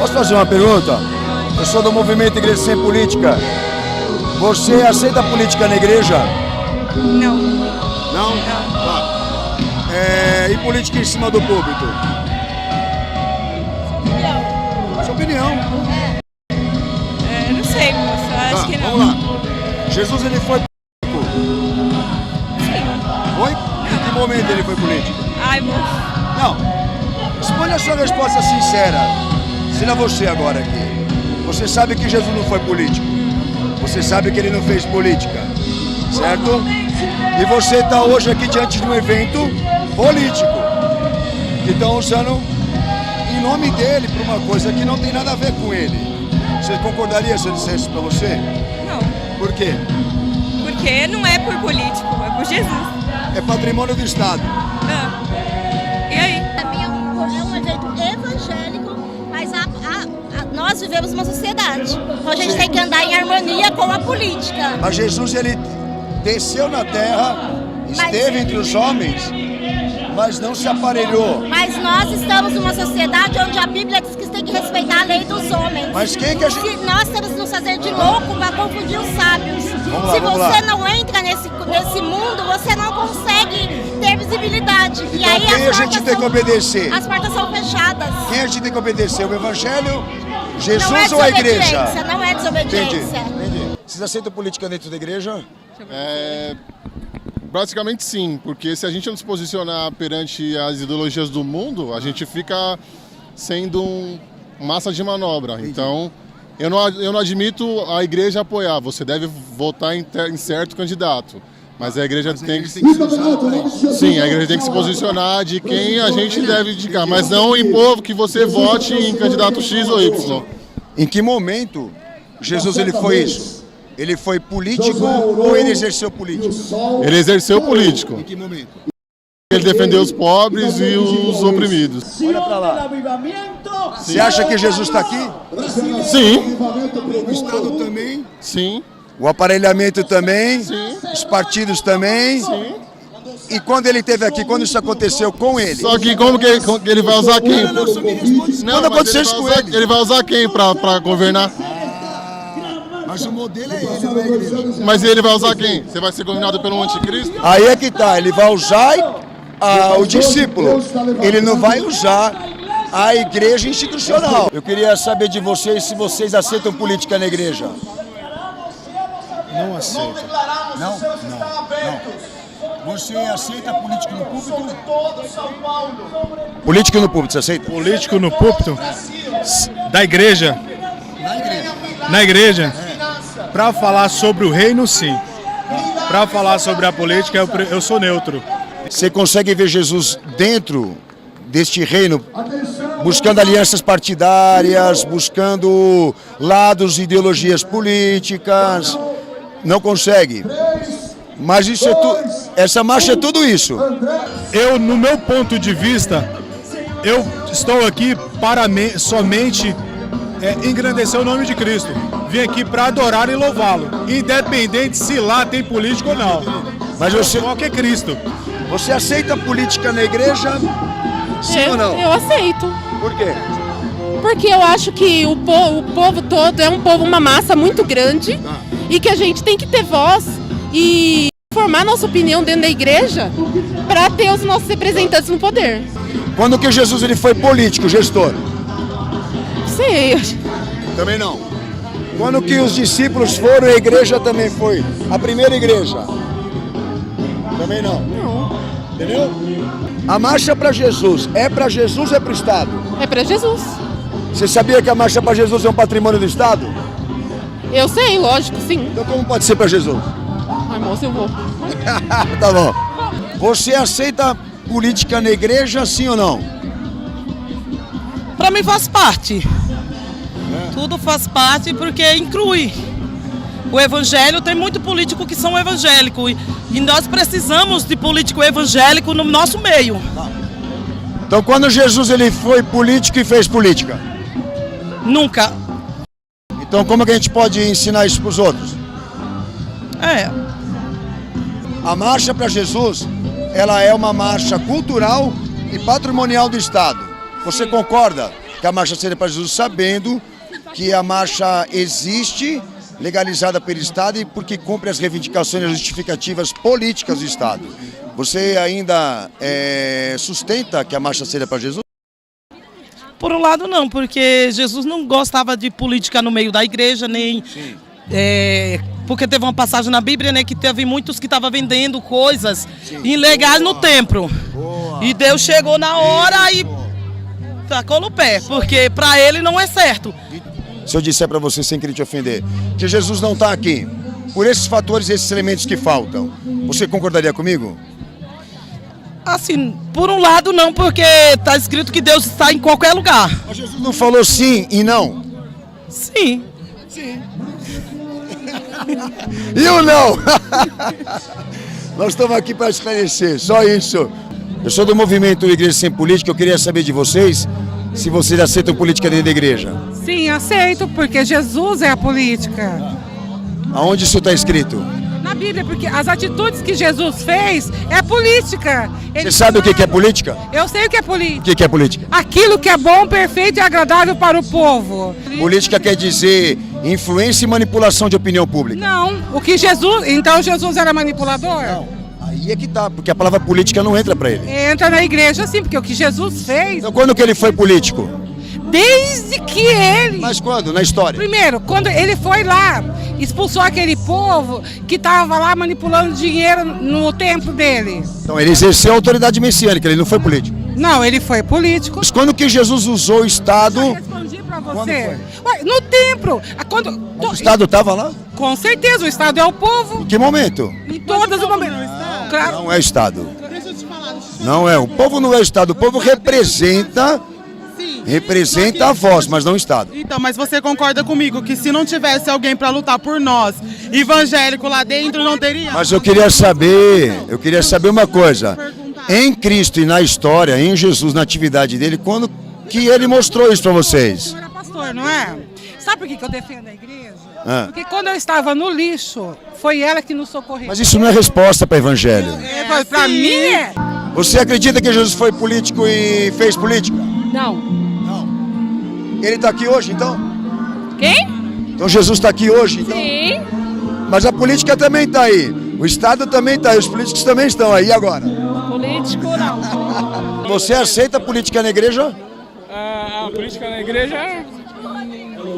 Posso fazer uma pergunta? Eu sou do movimento Igreja Sem Política. Você aceita política na igreja? Não. Não? Tá. E política em cima do púlpito? Sua opinião. Não sei, moça. Acho que não. Vamos lá. Jesus, ele foi político? Sim. Foi? Em que momento ele foi político? Ai, moça. Não. Escolha a sua resposta sincera. Ensina você agora aqui. Você sabe que Jesus não foi político. Você sabe que ele não fez política. Certo? E você está hoje aqui diante de um evento político. Que estão usando em nome dele para uma coisa que não tem nada a ver com ele. Você concordaria se eu dissesse isso para você? Não. Por quê? Porque não é por político, é por Jesus. É patrimônio do Estado. E aí? Para mim é um evento evangélico, mas nós vivemos uma sociedade. Então a gente tem que andar em harmonia com a política. Mas Jesus, ele desceu na terra, esteve entre os homens, mas não se aparelhou. Mas nós estamos numa sociedade onde a Bíblia diz que tem que respeitar a lei dos homens. Mas quem que a gente... Se nós estamos nos fazendo de louco para confundir os sábios. Vamos Se lá. você não entra nesse mundo, você não consegue ter visibilidade. Então E aí quem a gente tem que obedecer? As portas são fechadas. Quem a gente tem que obedecer? O Evangelho, Jesus Não é ou a igreja? Não é desobediência. Entendi. Vocês aceitam política dentro da igreja? Basicamente sim, porque se a gente não se posicionar perante as ideologias do mundo, a gente fica sendo massa de manobra. Então, eu não admito a igreja apoiar, você deve votar em certo candidato. Mas a igreja tem que se posicionar de quem a gente deve indicar, mas não impor que você vote em candidato X ou Y. Em que momento Jesus ele foi isso? Ele foi político ou ele exerceu político? Ele exerceu político. Em que momento? Ele defendeu os pobres e os oprimidos. Olha pra lá. Você acha que Jesus está aqui? Sim. O Estado também? Sim. O aparelhamento também? Sim. Os partidos também? Sim. E quando ele esteve aqui, quando isso aconteceu com ele? Só que como que ele vai usar quem? Só me responde. Quando aconteceu isso com ele? Ele vai usar quem para governar? Mas o modelo é ele, não é a igreja. Mas ele vai usar quem? Você vai ser governado pelo anticristo? Aí é que tá, ele vai usar o discípulo. Ele não vai usar a igreja institucional. Eu queria saber de vocês se vocês aceitam política na igreja. Não aceito. Não? Você aceita político no púlpito? Político no púlpito, você aceita? Político no púlpito da igreja. Na igreja. Na igreja, para falar sobre o reino, sim. Para falar sobre a política, eu sou neutro. Você consegue ver Jesus dentro deste reino, buscando alianças partidárias, buscando lados e ideologias políticas? Não consegue. Mas isso essa marcha é tudo isso. Eu, no meu ponto de vista, eu estou aqui para somente engrandecer o nome de Cristo. Vim aqui para adorar e louvá-lo, independente se lá tem político ou não. Mas você, Qual que é Cristo? você aceita política na igreja? Sim ou não? Eu aceito. Por quê? Porque eu acho que o povo todo é um povo, uma massa muito grande e que a gente tem que ter voz e formar nossa opinião dentro da igreja para ter os nossos representantes no poder. Quando que Jesus ele foi político, gestor? Sei. Também não. Quando que os discípulos foram, a igreja também foi. A primeira igreja? Também não. Não. Entendeu? A marcha para Jesus é para Jesus ou é para o Estado? É para Jesus. Você sabia que a marcha para Jesus é um patrimônio do Estado? Eu sei, lógico, sim. Então como pode ser para Jesus? Ai, moça, eu vou. Tá bom. Você aceita política na igreja, sim ou não? Para mim faz parte. Tudo faz parte porque inclui. O evangelho tem muito político que são evangélicos e nós precisamos de político evangélico no nosso meio. Então quando Jesus ele foi político e fez política? Nunca. Então como que a gente pode ensinar isso para os outros? A marcha para Jesus, ela é uma marcha cultural e patrimonial do Estado. Você concorda? que a Marcha Acenda para Jesus, sabendo que a marcha existe, legalizada pelo Estado e porque cumpre as reivindicações e as justificativas políticas do Estado. Você ainda sustenta que a Marcha Acenda para Jesus? Por um lado não, porque Jesus não gostava de política no meio da igreja, nem... porque teve uma passagem na Bíblia, né, que teve muitos que estavam vendendo coisas ilegais no templo. E Deus chegou na hora e tacou no pé, porque para ele não é certo. Se eu disser para você, sem querer te ofender, que Jesus não está aqui, por esses fatores e esses elementos que faltam, você concordaria comigo? Assim, por um lado não, porque está escrito que Deus está em qualquer lugar. Mas Jesus não falou sim e não? Sim. E o não? Nós estamos aqui para esclarecer, só isso. Eu sou do movimento Igreja Sem Política, eu queria saber de vocês se vocês aceitam política dentro da igreja. Sim, aceito, porque Jesus é a política. Aonde isso está escrito? Na Bíblia, porque as atitudes que Jesus fez é política. Você sabe o que é política? Eu sei o que é política. O que é política? Aquilo que é bom, perfeito e agradável para o povo. Política quer dizer influência e manipulação de opinião pública. Não, o que Jesus... Então Jesus era manipulador? Não, aí é que tá, porque a palavra política não entra para ele. Entra na igreja sim, porque o que Jesus fez... Então quando que ele foi político? Desde que ele... Mas quando? Na história? Primeiro, quando ele foi lá, expulsou aquele povo que estava lá manipulando dinheiro no templo dele. Então ele exerceu a autoridade messiânica, ele não foi político. Não, ele foi político. Mas quando que Jesus usou o Estado? Eu respondi pra você. Ué, no templo. O Estado estava lá? Com certeza, o Estado é o povo. Em que momento? Em todos os momentos. Claro. Não é Estado. Não é. O povo não é o Estado. O povo representa a voz, mas não o Estado. Então, mas você concorda comigo que se não tivesse alguém para lutar por nós, evangélico lá dentro, não teria? Mas eu queria saber uma coisa. Em Cristo e na história, em Jesus, na atividade dele, quando que ele mostrou isso para vocês? Eu era pastor, não é? Sabe por que eu defendo a igreja? Ah. Porque quando eu estava no lixo, foi ela que nos socorreu. Mas isso não é resposta para evangelho. Pra mim é. Você acredita que Jesus foi político e fez política? Não. Ele está aqui hoje, então? Quem? Então Jesus está aqui hoje, então? Sim. Mas a política também está aí. O Estado também está aí. Os políticos também estão aí. E agora? Político não. Você aceita a política na igreja? A política na igreja,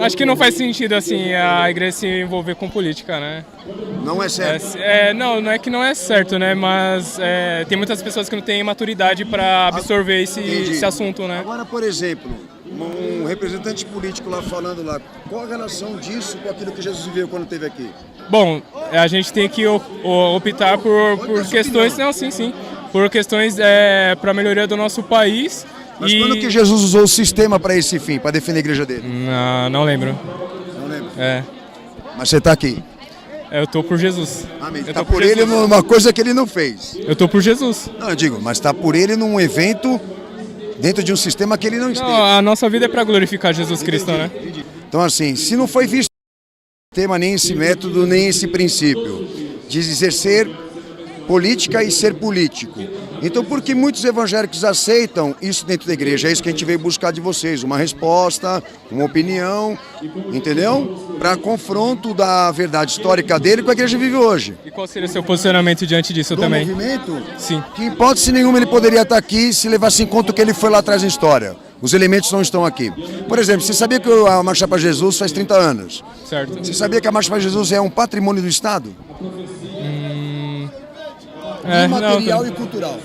acho que não faz sentido assim a igreja se envolver com política, né? Não é certo. Não é que não é certo, né? Mas tem muitas pessoas que não têm maturidade para absorver esse assunto, né? Agora, por exemplo, um representante político lá falando lá, qual a relação disso com aquilo que Jesus viveu quando esteve aqui? Bom, a gente tem que optar por questões, não, sim, por questões para a melhoria do nosso país. Mas quando que Jesus usou o sistema para esse fim, para defender a igreja dele? Não lembro. Não lembro. Mas você está aqui. Eu tô por Jesus. Amém. Está por ele numa coisa que ele não fez. Eu tô por Jesus. Não, eu digo, mas está por ele num evento dentro de um sistema que ele não esteve. Não, a nossa vida é para glorificar Jesus Cristo, né? Então assim, se não foi visto tema nem esse método, nem esse princípio de exercer política e ser político. Então, por que muitos evangélicos aceitam isso dentro da igreja? É isso que a gente veio buscar de vocês, uma resposta, uma opinião, entendeu? Para confronto da verdade histórica dele com a igreja vive hoje. E qual seria o seu posicionamento diante disso também? Movimento? Sim. Que em hipótese nenhuma ele poderia estar aqui se levasse em conta o que ele foi lá atrás na história. Os elementos não estão aqui. Por exemplo, você sabia que a Marcha para Jesus faz 30 anos? Certo. Você sabia que a Marcha para Jesus é um patrimônio do Estado? Imaterial e cultural.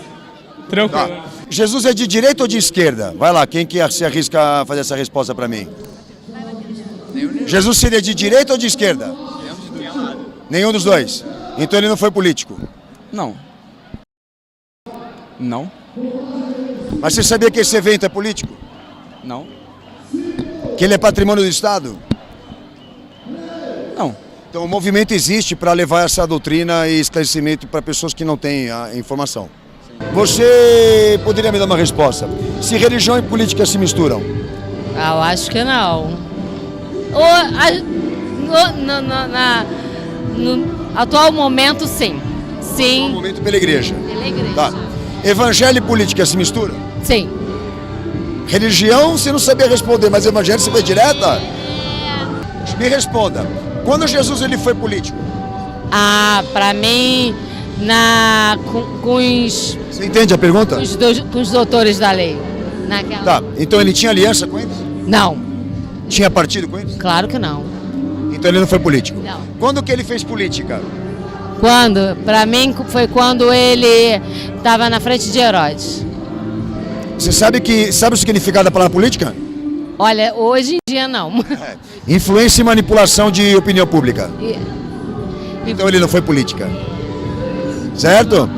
Tranquilo. Tá. Jesus é de direita ou de esquerda? Vai lá, quem que se arrisca a fazer essa resposta para mim? Jesus seria de direita ou de esquerda? Nenhum dos dois. Então ele não foi político. Não. Não. Mas você sabia que esse evento é político? Não. Que ele é patrimônio do Estado? Não. Então o movimento existe para levar essa doutrina e esclarecimento para pessoas que não têm a informação. Você poderia me dar uma resposta? Se religião e política se misturam? Eu acho que não. No atual momento, sim. Sim. No momento pela igreja. Pela igreja. Tá. Evangelho e política se misturam? Sim. Religião você não sabia responder, mas evangelho você foi direta? Me responda, quando Jesus ele foi político? Ah, pra mim, com os... Você entende a pergunta? Com os doutores da lei. Naquela... Tá, então ele tinha aliança com eles? Não. Tinha partido com eles? Claro que não. Então ele não foi político? Não. Quando que ele fez política? Quando? Pra mim foi quando ele estava na frente de Herodes. Você sabe o significado da palavra política? Olha, hoje em dia não. Influência e manipulação de opinião pública. Então ele não foi política. Certo?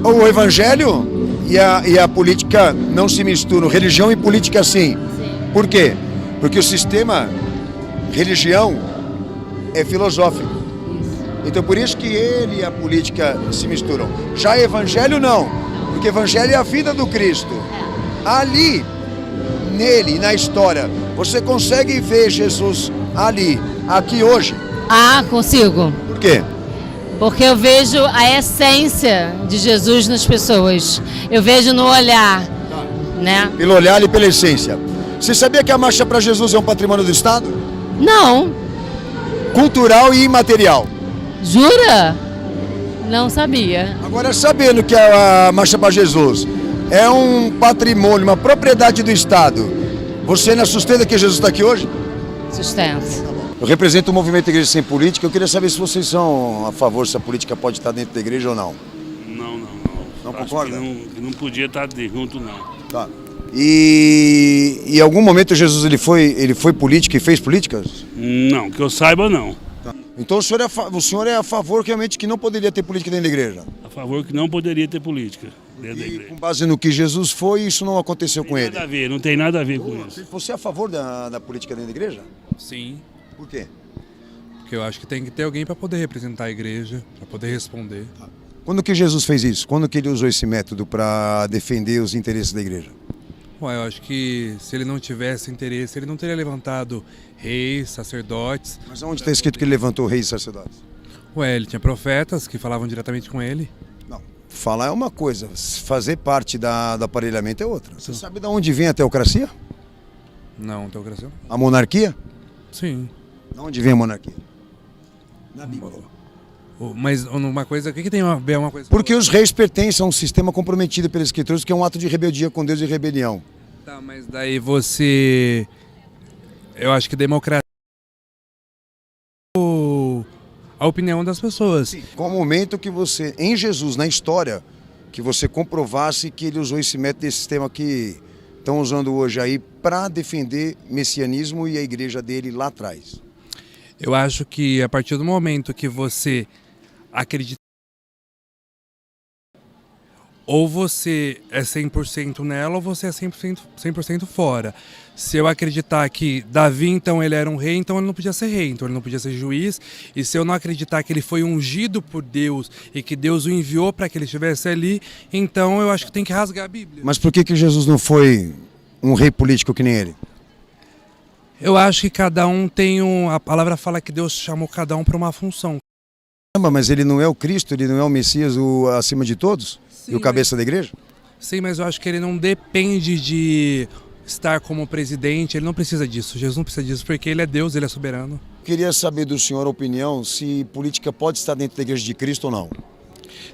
O evangelho e a política não se misturam. Religião e política sim. Por quê? Porque o sistema religião é filosófico. Então por isso que ele e a política se misturam. Já evangelho não. Porque evangelho é a vida do Cristo. Ali, nele, na história, você consegue ver Jesus ali, aqui hoje? Ah, consigo. Por quê? Porque eu vejo a essência de Jesus nas pessoas. Eu vejo no olhar, né? Pelo olhar e pela essência. Você sabia que a Marcha para Jesus é um patrimônio do Estado? Não. Cultural e imaterial. Jura? Não sabia. Agora, sabendo que a Marcha para Jesus é um patrimônio, uma propriedade do Estado, você ainda sustenta que Jesus está aqui hoje? Sustento. Eu represento o movimento Igreja Sem Política. Eu queria saber se vocês são a favor se a política pode estar dentro da igreja ou não. Não. Não concorda? Não podia estar junto, não. Tá. E em algum momento Jesus ele foi político e fez políticas? Não, que eu saiba não. Tá. Então o senhor é a favor realmente que não poderia ter política dentro da igreja? A favor que não poderia ter política dentro da igreja. Com base no que Jesus foi, isso não aconteceu com ele? Nada a ver, não tem nada a ver com isso. Você é a favor da política dentro da igreja? Sim. Por quê? Porque eu acho que tem que ter alguém para poder representar a igreja, para poder responder. Tá. Quando que Jesus fez isso? Quando que ele usou esse método para defender os interesses da igreja? Ué, eu acho que se ele não tivesse interesse, ele não teria levantado reis, sacerdotes. Mas onde está escrito que ele levantou reis e sacerdotes? Ué, ele tinha profetas que falavam diretamente com ele. Não, falar é uma coisa, fazer parte do aparelhamento é outra. Você sabe de onde vem a teocracia? Não, teocracia. A monarquia? Sim. De onde vem a monarquia? Na Bíblia. Mas uma coisa, o que tem a ver uma coisa? Porque os reis pertencem a um sistema comprometido pelas escrituras, que é um ato de rebeldia com Deus e rebelião. Tá, mas daí você... Eu acho que democracia a opinião das pessoas. Sim. Com o momento que você, em Jesus, na história, que você comprovasse que ele usou esse método, esse sistema que estão usando hoje aí para defender messianismo e a igreja dele lá atrás. Eu acho que a partir do momento que você acredita, ou você é 100% nela ou você é 100% fora. Se eu acreditar que Davi, então, ele era um rei, então ele não podia ser rei, então ele não podia ser juiz. E se eu não acreditar que ele foi ungido por Deus e que Deus o enviou para que ele estivesse ali, então eu acho que tem que rasgar a Bíblia. Mas por que Jesus não foi um rei político que nem ele? Eu acho que cada um tem a palavra fala que Deus chamou cada um para uma função. Mas ele não é o Cristo, ele não é o Messias acima de todos? Sim, e o cabeça da igreja? Sim, mas eu acho que ele não depende de estar como presidente, ele não precisa disso. Jesus não precisa disso porque ele é Deus, ele é soberano. Queria saber do senhor a opinião se política pode estar dentro da igreja de Cristo ou não.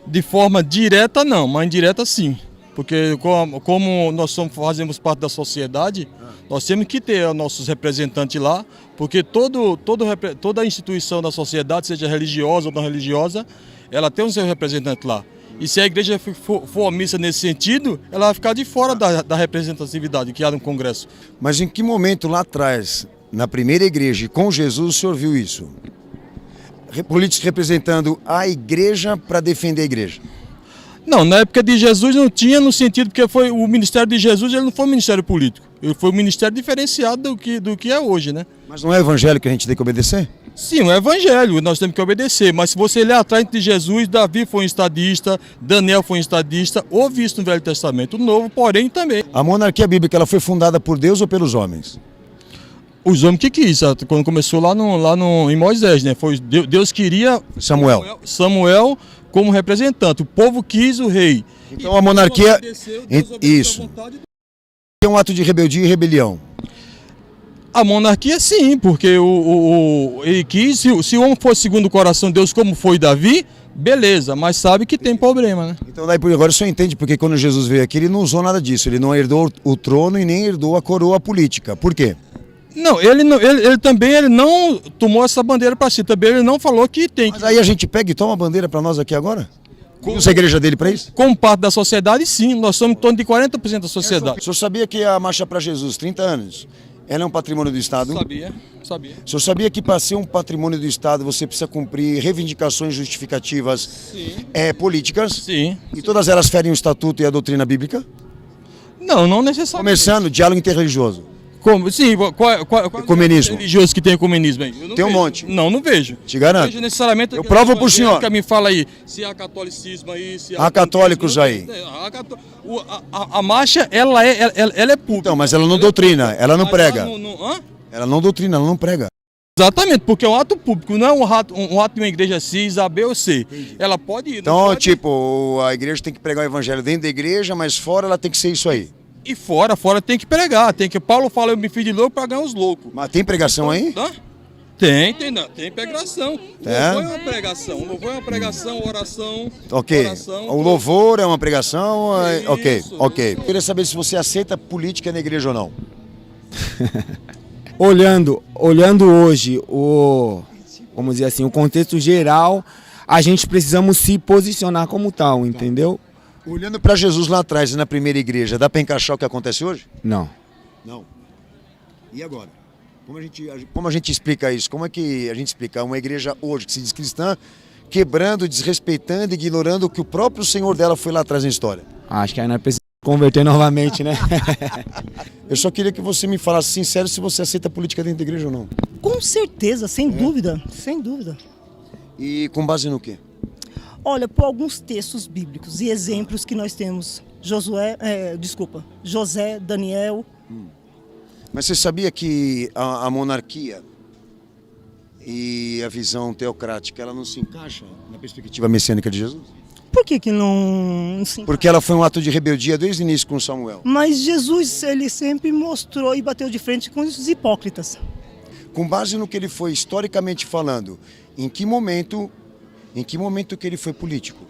De forma direta não, mas indireta sim. Porque como nós fazemos parte da sociedade, nós temos que ter nossos representantes lá, porque toda instituição da sociedade, seja religiosa ou não religiosa, ela tem o seu representante lá. E se a igreja for omissa nesse sentido, ela vai ficar de fora da representatividade que há no Congresso. Mas em que momento lá atrás, na primeira igreja, com Jesus, o senhor viu isso? Políticos representando a igreja para defender a igreja. Não, na época de Jesus não tinha no sentido, porque foi o ministério de Jesus, ele não foi um ministério político. Ele foi um ministério diferenciado do que é hoje, né? Mas não é o evangelho que a gente tem que obedecer? Sim, o evangelho, nós temos que obedecer. Mas se você ler atrás de Jesus, Davi foi um estadista, Daniel foi um estadista, houve isso no Velho Testamento, no Novo, porém também. A monarquia bíblica, ela foi fundada por Deus ou pelos homens? Os homens que quis, quando começou lá em Moisés, né? Foi, Deus queria Samuel como representante, o povo quis o rei. Então a monarquia... Isso. É um ato de rebeldia e rebelião. A monarquia sim, porque ele quis, se o homem fosse segundo o coração de Deus, como foi Davi, beleza, mas sabe que tem problema, né? Então daí por agora o senhor entende porque quando Jesus veio aqui ele não usou nada disso, ele não herdou o trono e nem herdou a coroa política. Por quê? Não, ele não tomou essa bandeira para si, também ele não falou que tem. Mas aí a gente pega e toma a bandeira para nós aqui agora? Usa a igreja dele para isso? Como parte da sociedade, sim, nós somos em torno de 40% da sociedade. O senhor sabia que a Marcha para Jesus, 30 anos, ela é um patrimônio do Estado? Sabia. O senhor sabia que para ser um patrimônio do Estado você precisa cumprir reivindicações justificativas políticas? Sim. E todas elas ferem o Estatuto e a doutrina bíblica? Não necessariamente. Começando, diálogo interreligioso. Como? Sim, qual ecumenismo. religioso que tem ecumenismo aí? Tem um monte. Não vejo. Te garanto. Não vejo necessariamente. Eu provo pro senhor. Me fala aí, se há catolicismo aí, se há católicos aí. A marcha, ela é pública. Então, mas ela não doutrina, ela não prega. Ela não doutrina, ela não prega. Exatamente, porque é um ato público, não é um ato de uma igreja X, A, B ou C. Ela pode ir. Então, pode... tipo, a igreja tem que pregar o evangelho dentro da igreja, mas fora ela tem que ser isso aí. E fora tem que pregar. Paulo fala, eu me fiz de louco para ganhar os loucos. Mas tem pregação aí? Tem pregação. Louvor é uma pregação. Louvor é uma pregação, oração. Ok. Oração, o louvor é uma pregação. Ok. Eu queria saber se você aceita política na igreja ou não. Olhando hoje vamos dizer assim, o contexto geral, a gente precisamos se posicionar como tal, entendeu? Olhando para Jesus lá atrás, na primeira igreja, dá para encaixar o que acontece hoje? Não. E agora? Como a gente explica isso? Como é que a gente explica uma igreja hoje que se diz cristã, quebrando, desrespeitando, ignorando o que o próprio Senhor dela foi lá atrás na história? Acho que aí nós precisamos converter novamente, né? Eu só queria que você me falasse sincero se você aceita a política dentro da igreja ou não. Com certeza, sem dúvida. E com base no quê? Olha, por alguns textos bíblicos e exemplos que nós temos. José, Daniel. Mas você sabia que a monarquia e a visão teocrática, ela não se encaixa na perspectiva messiânica de Jesus? Por que não se encaixa? Porque ela foi um ato de rebeldia desde o início com Samuel. Mas Jesus, ele sempre mostrou e bateu de frente com os hipócritas. Com base no que ele foi historicamente falando, em que momento que ele foi político?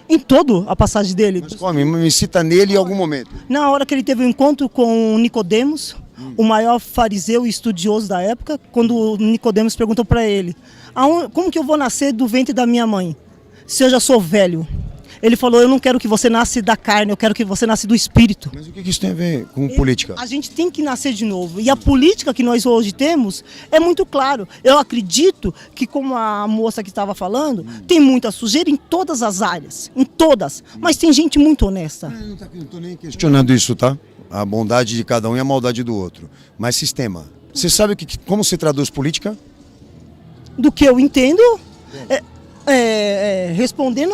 Em toda a passagem dele. Mas qual? Me cita nele em algum momento. Na hora que ele teve um encontro com Nicodemos, o maior fariseu e estudioso da época, quando Nicodemos perguntou para ele, como que eu vou nascer do ventre da minha mãe, se eu já sou velho? Ele falou, eu não quero que você nasça da carne, eu quero que você nasça do espírito. Mas o que isso tem a ver com política? A gente tem que nascer de novo. E a política que nós hoje temos é muito claro. Eu acredito que, como a moça que estava falando, tem muita sujeira em todas as áreas. Em todas. Mas tem gente muito honesta. Eu não estou nem questionando isso, tá? A bondade de cada um e a maldade do outro. Mas sistema. Você sabe como se traduz política? Do que eu entendo... respondendo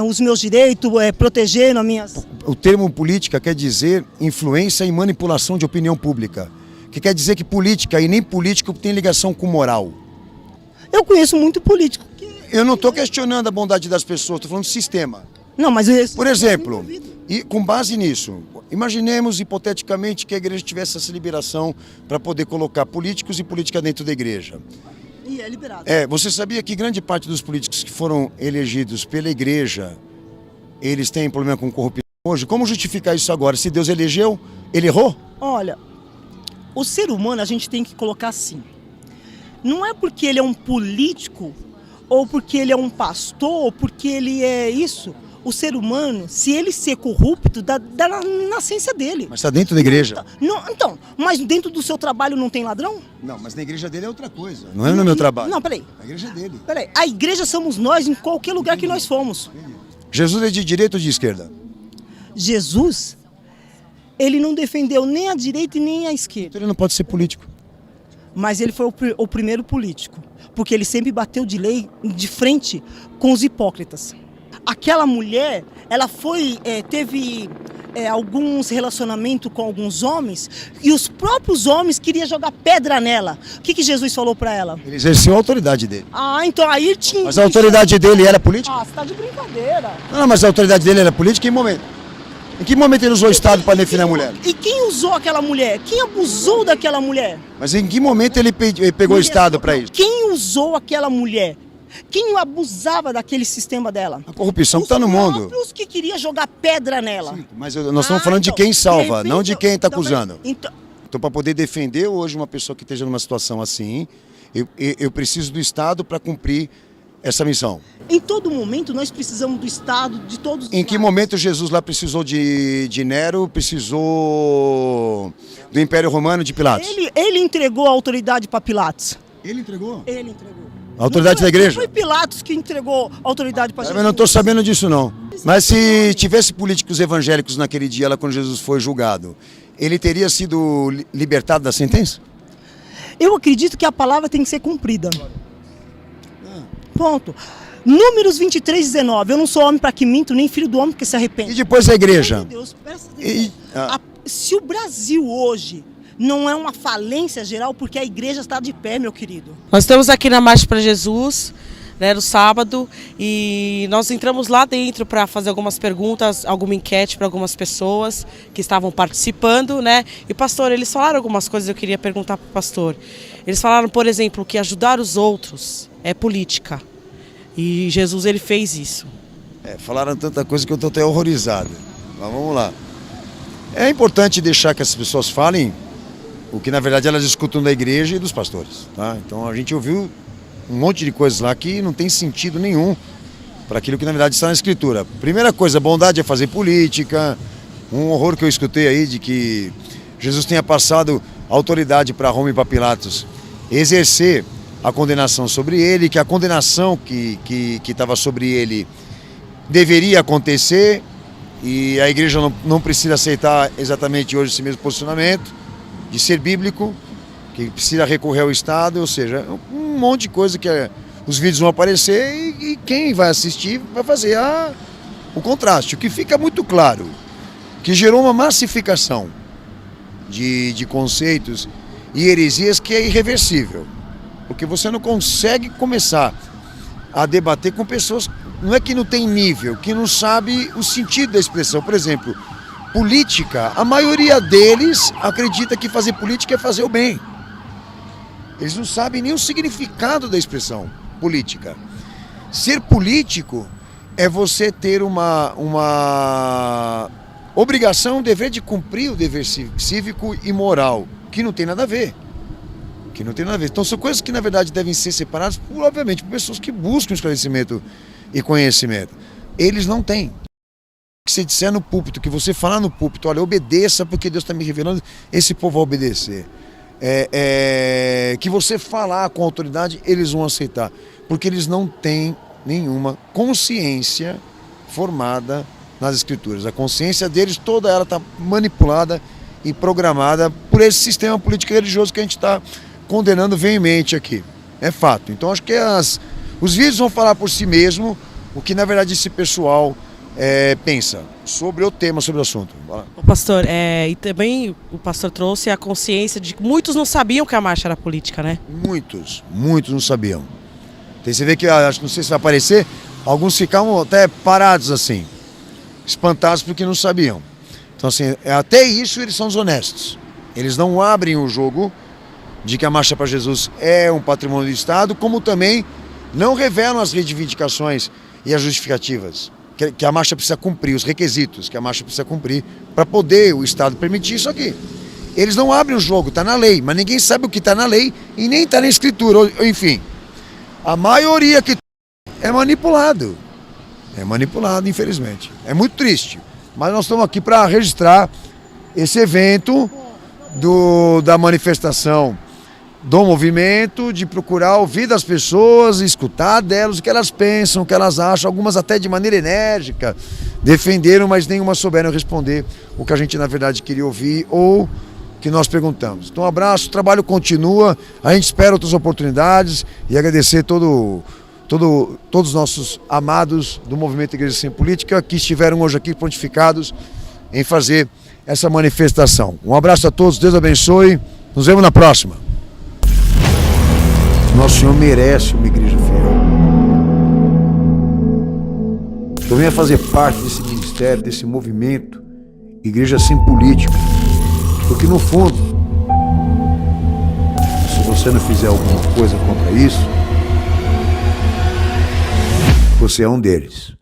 os meus direitos, protegendo as minhas... O termo política quer dizer influência e manipulação de opinião pública. Que quer dizer que política e nem político tem ligação com moral. Eu conheço muito político. Eu não estou questionando a bondade das pessoas, estou falando do sistema. Não, mas... Por exemplo, e com base nisso, imaginemos hipoteticamente que a igreja tivesse essa liberação para poder colocar políticos e política dentro da igreja. E é liberado. Você sabia que grande parte dos políticos que foram elegidos pela igreja, eles têm problema com corrupção hoje? Como justificar isso agora? Se Deus elegeu, ele errou? Olha, o ser humano a gente tem que colocar assim. Não é porque ele é um político, ou porque ele é um pastor, ou porque ele é isso. O ser humano, se ele ser corrupto, dá na nascença dele. Mas está dentro da igreja. Então, mas dentro do seu trabalho não tem ladrão? Não, mas na igreja dele é outra coisa. Não é no meu trabalho. Não, peraí. A igreja é dele. Peraí, a igreja somos nós em qualquer lugar que nós fomos. Jesus é de direita ou de esquerda? Jesus, ele não defendeu nem a direita e nem a esquerda. Então ele não pode ser político. Mas ele foi o primeiro político, porque ele sempre bateu de frente com os hipócritas. Aquela mulher, ela teve alguns relacionamentos com alguns homens e os próprios homens queriam jogar pedra nela. O que Jesus falou para ela? Ele exerceu a autoridade dele. Então aí tinha... Mas a autoridade dele era política? Você tá de brincadeira. Não, mas a autoridade dele era política em momento? Em que momento ele usou o Estado para defender a mulher? E quem usou aquela mulher? Quem abusou daquela mulher? Mas em que momento ele pegou o Estado para isso? Quem usou aquela mulher? Quem abusava daquele sistema dela? A corrupção que está no mundo. Os que queriam jogar pedra nela. Sim, mas nós estamos falando de quem salva, não de quem está acusando. Então, para poder defender hoje uma pessoa que esteja numa situação assim, eu preciso do Estado para cumprir essa missão. Em todo momento nós precisamos do Estado, de todos os Em que momento Jesus lá precisou de Nero, precisou do Império Romano, de Pilatos? Ele entregou a autoridade para Pilatos. Ele entregou? Ele entregou. A autoridade da igreja? Não foi Pilatos que entregou a autoridade para Jesus. Eu não estou sabendo disso não. Mas se tivesse políticos evangélicos naquele dia, lá quando Jesus foi julgado, ele teria sido libertado da sentença? Eu acredito que a palavra tem que ser cumprida. Ponto. Números 23, 19. Eu não sou homem para que minto, nem filho do homem que se arrepende. E depois a igreja? Deus, presta atenção. Se o Brasil hoje não é uma falência geral, porque a igreja está de pé, meu querido. Nós estamos aqui na Marcha para Jesus, né, no sábado, e nós entramos lá dentro para fazer algumas perguntas, alguma enquete para algumas pessoas que estavam participando, né? E pastor, eles falaram algumas coisas, eu queria perguntar para o pastor. Eles falaram, por exemplo, que ajudar os outros é política. E Jesus, ele fez isso. Falaram tanta coisa que eu estou até horrorizado. Mas vamos lá. É importante deixar que as pessoas falem o que na verdade elas escutam da igreja e dos pastores, tá? Então a gente ouviu um monte de coisas lá que não tem sentido nenhum para aquilo que na verdade está na Escritura. Primeira coisa, bondade é fazer política. Um horror que eu escutei aí de que Jesus tenha passado autoridade para Roma e para Pilatos exercer a condenação sobre ele, que a condenação que estava sobre ele deveria acontecer e a igreja não precisa aceitar exatamente hoje esse mesmo posicionamento de ser bíblico, que precisa recorrer ao Estado, ou seja, um monte de coisa que os vídeos vão aparecer e quem vai assistir vai fazer o contraste. O que fica muito claro, que gerou uma massificação de conceitos e heresias que é irreversível. Porque você não consegue começar a debater com pessoas, não é que não tem nível, que não sabe o sentido da expressão. Por exemplo, política, a maioria deles acredita que fazer política é fazer o bem. Eles não sabem nem o significado da expressão política. Ser político é você ter uma obrigação, um dever de cumprir o dever cívico e moral, que não tem nada a ver. Que não tem nada a ver. Então são coisas que na verdade devem ser separadas, obviamente, por pessoas que buscam esclarecimento e conhecimento. Eles não têm. Que você disser no púlpito, que você falar no púlpito, olha, obedeça porque Deus está me revelando, esse povo vai obedecer. Que você falar com autoridade, eles vão aceitar. Porque eles não têm nenhuma consciência formada nas Escrituras. A consciência deles, toda ela está manipulada e programada por esse sistema político e religioso que a gente está condenando veemente aqui. É fato. Então acho que os vídeos vão falar por si mesmo o que na verdade esse pessoal pensa sobre o tema, sobre o assunto. Pastor, e também o pastor trouxe a consciência de que muitos não sabiam que a marcha era política, né? Muitos não sabiam. Então, você vê que, acho que não sei se vai aparecer, alguns ficavam até parados assim, espantados porque não sabiam. Então assim, até isso eles são desonestos. Eles não abrem o jogo de que a Marcha para Jesus é um patrimônio do Estado, como também não revelam as reivindicações e as justificativas que a marcha precisa cumprir, os requisitos que a marcha precisa cumprir para poder o Estado permitir isso aqui. Eles não abrem o jogo, está na lei, mas ninguém sabe o que está na lei e nem está na Escritura, enfim. A maioria que é manipulado, infelizmente. É muito triste, mas nós estamos aqui para registrar esse evento da manifestação do movimento, de procurar ouvir das pessoas, escutar delas o que elas pensam, o que elas acham, algumas até de maneira enérgica defenderam, mas nenhuma souberam responder o que a gente na verdade queria ouvir ou que nós perguntamos. Então um abraço, o trabalho continua, a gente espera outras oportunidades e agradecer todos os nossos amados do Movimento Igreja Sem Política que estiveram hoje aqui prontificados em fazer essa manifestação. Um abraço a todos, Deus abençoe, nos vemos na próxima. Nosso Senhor merece uma igreja fiel. Eu venho a fazer parte desse ministério, desse movimento, igreja sem política. Porque no fundo, se você não fizer alguma coisa contra isso, você é um deles.